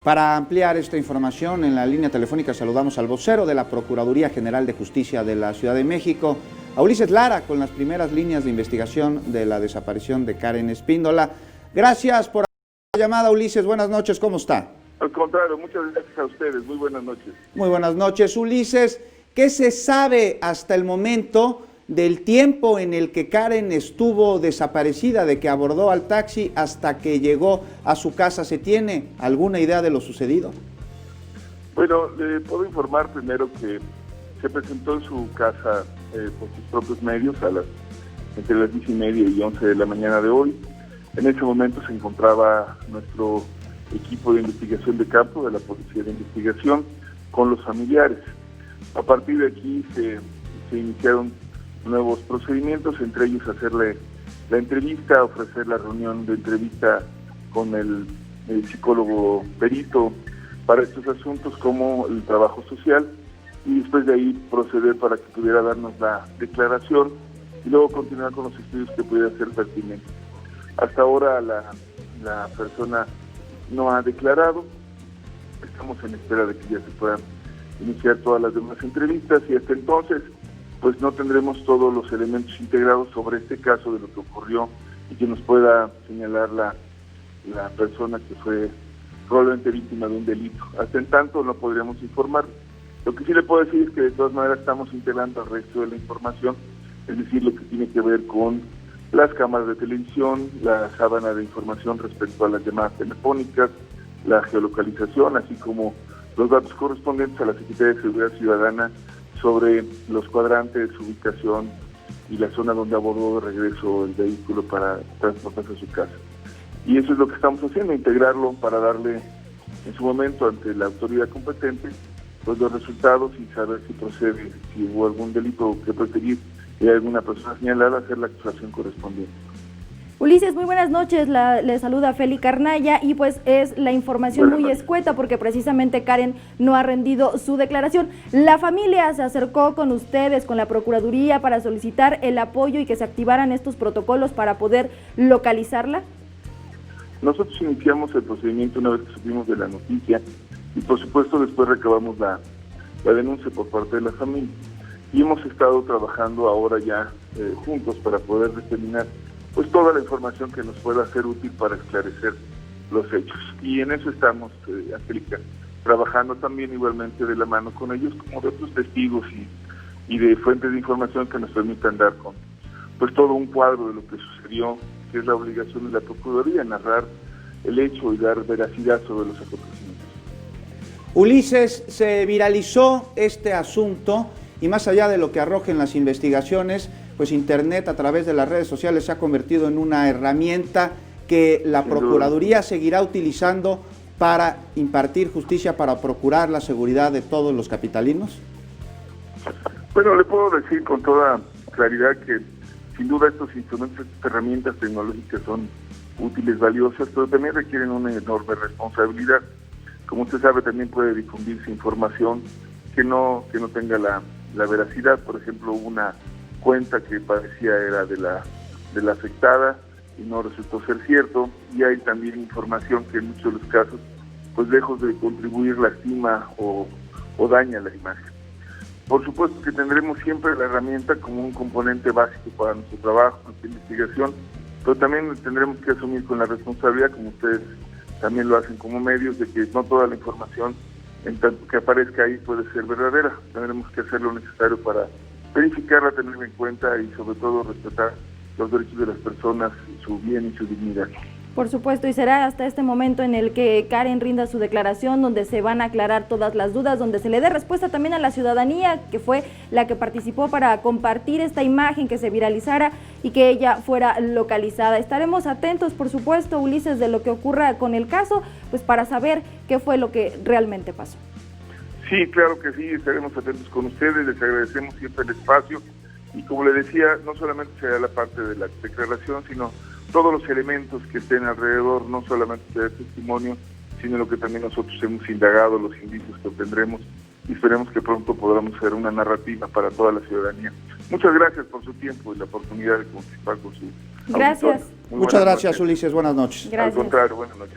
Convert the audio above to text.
Para ampliar esta información, en la línea telefónica saludamos al vocero de la Procuraduría General de Justicia de la Ciudad de México, a Ulises Lara, con las primeras líneas de investigación de la desaparición de Karen Espíndola. Gracias por la llamada, Ulises. Buenas noches, ¿cómo está? Al contrario, muchas gracias a ustedes. Muy buenas noches. Muy buenas noches, Ulises. ¿Qué se sabe hasta el momento del tiempo en el que Karen estuvo desaparecida, de que abordó al taxi hasta que llegó a su casa? ¿Se tiene alguna idea de lo sucedido? Bueno, le puedo informar primero que se presentó en su casa por sus propios medios entre las 10:30 y 11 de la mañana de hoy. En ese momento se encontraba nuestro equipo de investigación de campo de la Policía de Investigación con los familiares. A partir de aquí se iniciaron nuevos procedimientos, entre ellos hacerle la entrevista, ofrecer la reunión de entrevista con el psicólogo perito para estos asuntos, como el trabajo social, y después de ahí proceder para que pudiera darnos la declaración y luego continuar con los estudios que pudiera ser pertinentes. Hasta ahora la persona no ha declarado, estamos en espera de que ya se puedan iniciar todas las demás entrevistas y hasta entonces pues no tendremos todos los elementos integrados sobre este caso de lo que ocurrió y que nos pueda señalar la persona que fue probablemente víctima de un delito. Hasta en tanto no podríamos informar. Lo que sí le puedo decir es que de todas maneras estamos integrando el resto de la información, es decir, lo que tiene que ver con las cámaras de televisión, la sábana de información respecto a las llamadas telefónicas, la geolocalización, así como los datos correspondientes a la Secretaría de Seguridad Ciudadana sobre los cuadrantes, su ubicación y la zona donde abordó de regreso el vehículo para transportarse a su casa. Y eso es lo que estamos haciendo, integrarlo para darle en su momento ante la autoridad competente pues los resultados y saber si procede, si hubo algún delito que perseguir y hay alguna persona señalada, hacer la actuación correspondiente. Ulises, muy buenas noches, le saluda Feli Carnaya y pues es la información muy escueta porque precisamente Karen no ha rendido su declaración. La familia se acercó con ustedes, con la Procuraduría, para solicitar el apoyo y que se activaran estos protocolos para poder localizarla. Nosotros iniciamos el procedimiento una vez que supimos de la noticia y por supuesto después recabamos la denuncia por parte de la familia y hemos estado trabajando ahora ya juntos para poder determinar pues toda la información que nos pueda ser útil para esclarecer los hechos. Y en eso estamos, Angélica, trabajando también igualmente de la mano con ellos, como de otros testigos y de fuentes de información que nos permitan dar con pues todo un cuadro de lo que sucedió, que es la obligación de la Procuraduría, narrar el hecho y dar veracidad sobre los acontecimientos. Ulises, se viralizó este asunto y más allá de lo que arrojen las investigaciones, pues Internet a través de las redes sociales se ha convertido en una herramienta que la Procuraduría seguirá utilizando para impartir justicia, para procurar la seguridad de todos los capitalinos. Bueno, le puedo decir con toda claridad que sin duda estos instrumentos, estas herramientas tecnológicas son útiles, valiosas, pero también requieren una enorme responsabilidad. Como usted sabe, también puede difundirse información que no tenga la veracidad. Por ejemplo, una cuenta que parecía era de la afectada y no resultó ser cierto, y hay también información que en muchos de los casos, pues lejos de contribuir, lastima o daña la imagen. Por supuesto que tendremos siempre la herramienta como un componente básico para nuestro trabajo, nuestra investigación, pero también tendremos que asumir con la responsabilidad, como ustedes también lo hacen como medios, de que no toda la información en tanto que aparezca ahí puede ser verdadera. Tendremos que hacer lo necesario para verificarla, tenerla en cuenta y sobre todo respetar los derechos de las personas, su bien y su dignidad. Por supuesto, y será hasta este momento en el que Karen rinda su declaración, donde se van a aclarar todas las dudas, donde se le dé respuesta también a la ciudadanía, que fue la que participó para compartir esta imagen, que se viralizara y que ella fuera localizada. Estaremos atentos, por supuesto, Ulises, de lo que ocurra con el caso, pues para saber qué fue lo que realmente pasó. Sí, claro que sí, estaremos atentos con ustedes, les agradecemos siempre el espacio y como le decía, no solamente será la parte de la declaración, sino todos los elementos que estén alrededor, no solamente de testimonio, sino lo que también nosotros hemos indagado, los indicios que obtendremos y esperemos que pronto podamos hacer una narrativa para toda la ciudadanía. Muchas gracias por su tiempo y la oportunidad de participar con su Gracias. Muchas gracias, Ulises. Buenas noches. Gracias. Al contrario, buenas noches.